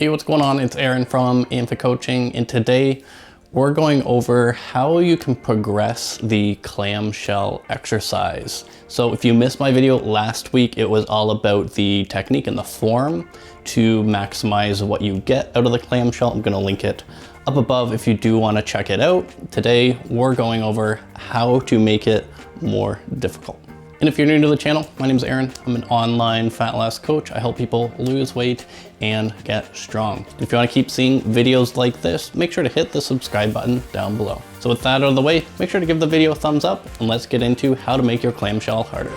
Hey, what's going on? It's Aaron from AMFIT Coaching, and today we're going over how you can progress the clamshell exercise. So if you missed my video last week, it was all about the technique and the form to maximize what you get out of the clamshell. I'm gonna link it up above if you do wanna check it out. Today, we're going over how to make it more difficult. And if you're new to the channel, my name is Aaron. I'm an online fat loss coach. I help people lose weight and get strong. If you want to keep seeing videos like this, make sure to hit the subscribe button down below. So with that out of the way, make sure to give the video a thumbs up and let's get into how to make your clamshell harder.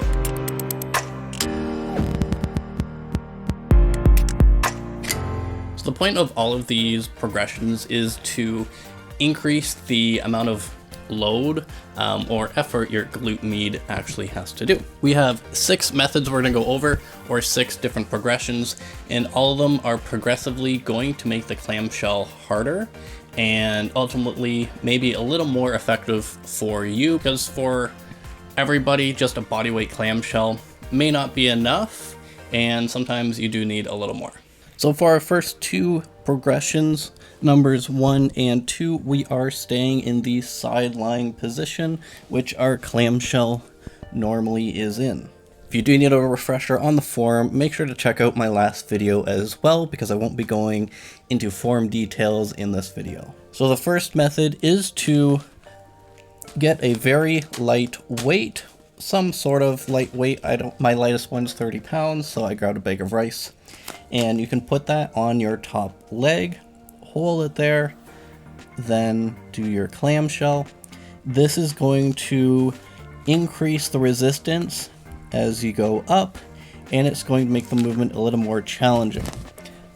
So the point of all of these progressions is to increase the amount of load or effort your glute med actually has to do. We have 6 methods we're going to go over, or 6 different progressions, and all of them are progressively going to make the clamshell harder and ultimately maybe a little more effective for you, because for everybody just a bodyweight clamshell may not be enough, and sometimes you do need a little more. So for our first 2 progressions, numbers 1 and 2, we are staying in the side lying position, which our clamshell normally is in. If you do need a refresher on the form, make sure to check out my last video as well, because I won't be going into form details in this video. So the first method is to get a very light weight, some sort of light weight. My lightest one's 30 pounds, so I grabbed a bag of rice. And you can put that on your top leg, hold it there, then do your clamshell. This is going to increase the resistance as you go up, and it's going to make the movement a little more challenging.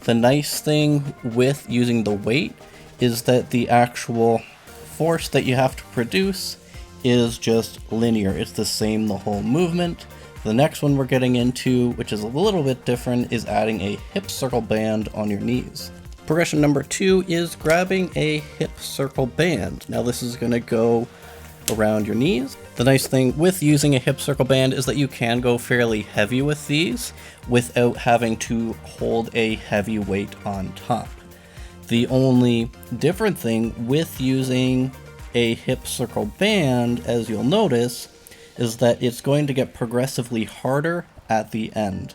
The nice thing with using the weight is that the actual force that you have to produce is just linear. It's the same the whole movement. The next one we're getting into, which is a little bit different, is adding a hip circle band on your knees. Progression number 2 is grabbing a hip circle band. Now this is going to go around your knees. The nice thing with using a hip circle band is that you can go fairly heavy with these without having to hold a heavy weight on top. The only different thing with using a hip circle band, as you'll notice, is that it's going to get progressively harder at the end.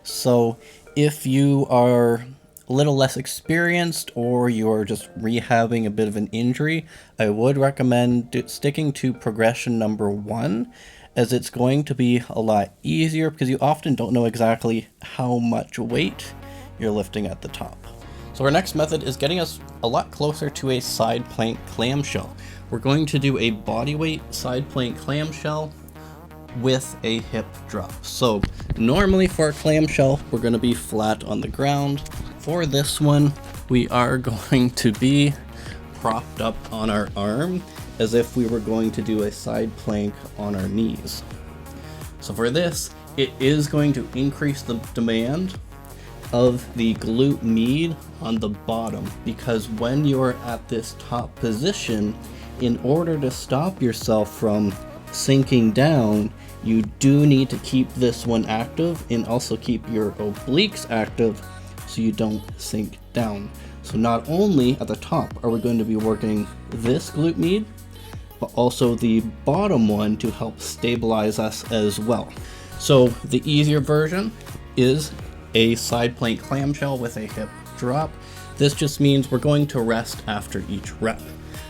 So if you are a little less experienced or you're just rehabbing a bit of an injury, I would recommend sticking to progression number 1, as it's going to be a lot easier because you often don't know exactly how much weight you're lifting at the top. So our next method is getting us a lot closer to a side plank clamshell. We're going to do a bodyweight side plank clamshell with a hip drop. So normally for a clamshell, we're going to be flat on the ground. For this one, we are going to be propped up on our arm as if we were going to do a side plank on our knees. So for this, it is going to increase the demand of the glute med on the bottom, because when you're at this top position, in order to stop yourself from sinking down, you do need to keep this one active and also keep your obliques active so you don't sink down. So not only at the top are we going to be working this glute med, but also the bottom one to help stabilize us as well. So the easier version is a side plank clamshell with a hip drop. This just means we're going to rest after each rep.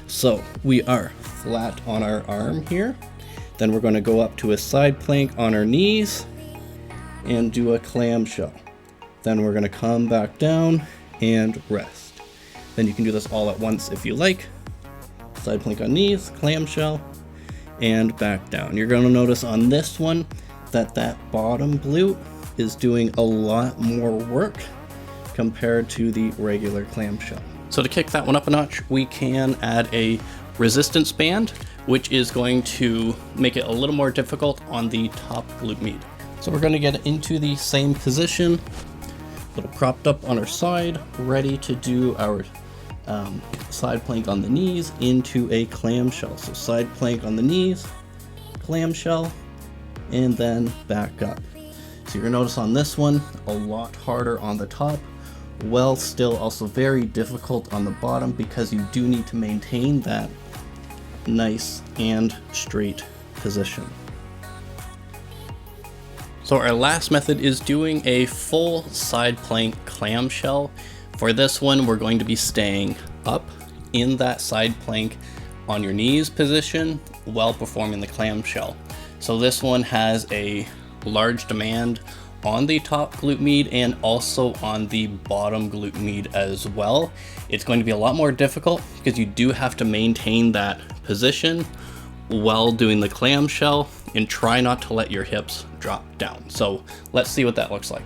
So we are flat on our arm here. Then we're going to go up to a side plank on our knees and do a clamshell. Then we're going to come back down and rest. Then you can do this all at once if you like. Side plank on knees, clamshell, and back down. You're going to notice on this one that bottom glute is doing a lot more work compared to the regular clamshell. So to kick that one up a notch, we can add a resistance band, which is going to make it a little more difficult on the top glute med. So we're going to get into the same position, a little propped up on our side, ready to do our side plank on the knees into a clamshell. So side plank on the knees, clamshell, and then back up. So you're gonna notice on this one, a lot harder on the top, while still also very difficult on the bottom because you do need to maintain that nice and straight position. So our last method is doing a full side plank clamshell. For this one, we're going to be staying up in that side plank on your knees position while performing the clamshell. So this one has a large demand on the top glute med and also on the bottom glute med as well. It's going to be a lot more difficult because you do have to maintain that position while doing the clamshell and try not to let your hips drop down. So let's see what that looks like.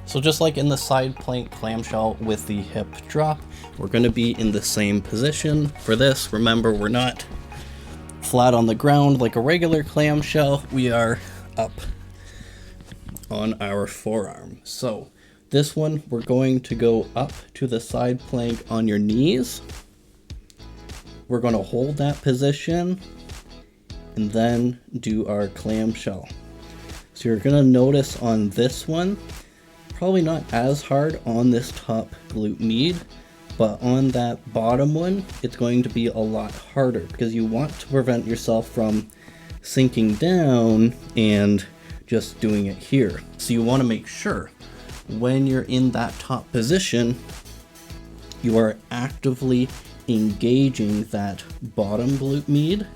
So just like in the side plank clamshell with the hip drop, we're going to be in the same position. For this, remember, we're not flat on the ground like a regular clamshell. We are up on our forearm. So this one, we're going to go up to the side plank on your knees. We're going to hold that position and then do our clamshell. So you're going to notice on this one, probably not as hard on this top glute med, but on that bottom one, it's going to be a lot harder because you want to prevent yourself from sinking down and just doing it here. So you want to make sure when you're in that top position, you are actively engaging that bottom glute med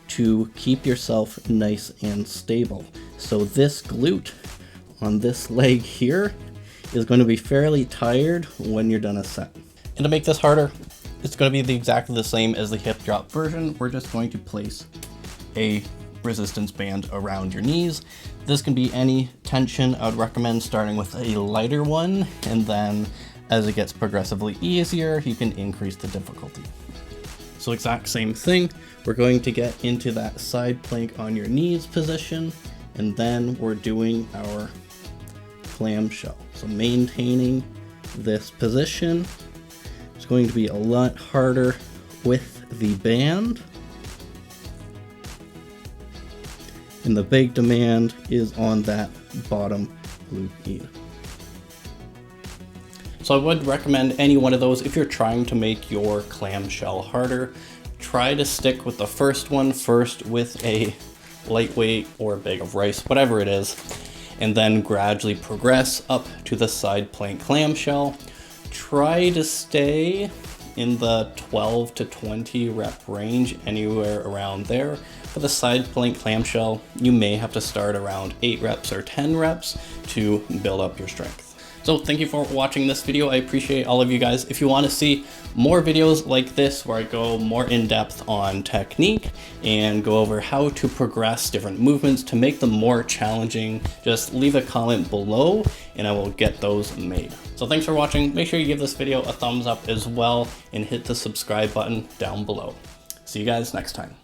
to keep yourself nice and stable. So this glute on this leg here is going to be fairly tired when you're done a set. And to make this harder, it's going to be exactly the same as the hip drop version. We're just going to place a resistance band around your knees. This can be any tension. I would recommend starting with a lighter one, and then as it gets progressively easier, you can increase the difficulty. So exact same thing. We're going to get into that side plank on your knees position, and then we're doing our clamshell. So maintaining this position. It's going to be a lot harder with the band. And the big demand is on that bottom glute med. So I would recommend any one of those if you're trying to make your clamshell harder. Try to stick with the first one first with a lightweight or a bag of rice, whatever it is, and then gradually progress up to the side plank clamshell. Try to stay in the 12 to 20 rep range, anywhere around there. For the side plank clamshell, you may have to start around 8 reps or 10 reps to build up your strength. So thank you for watching this video. I appreciate all of you guys. If you want to see more videos like this where I go more in depth on technique and go over how to progress different movements to make them more challenging, just leave a comment below and I will get those made. So thanks for watching. Make sure you give this video a thumbs up as well and hit the subscribe button down below. See you guys next time.